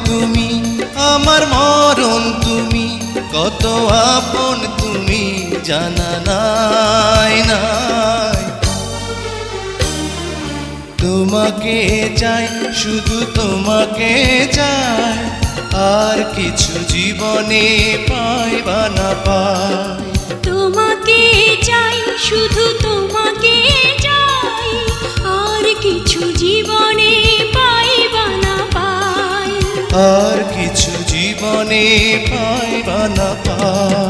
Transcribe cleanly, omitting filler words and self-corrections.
তুমি, আমার মরণ তুমি, কত আপন তুমি জানা নাই নাই। তোমাকে চাই, শুধু তোমাকে চাই, আর কিছু জীবনে পাইবা না পাই। তোমাকে চাই, শুধু তোমাকে চাই, আর কিছু জীবনে পাইবা না পাই। আর কিছু জীবনে পাইবা না পাই।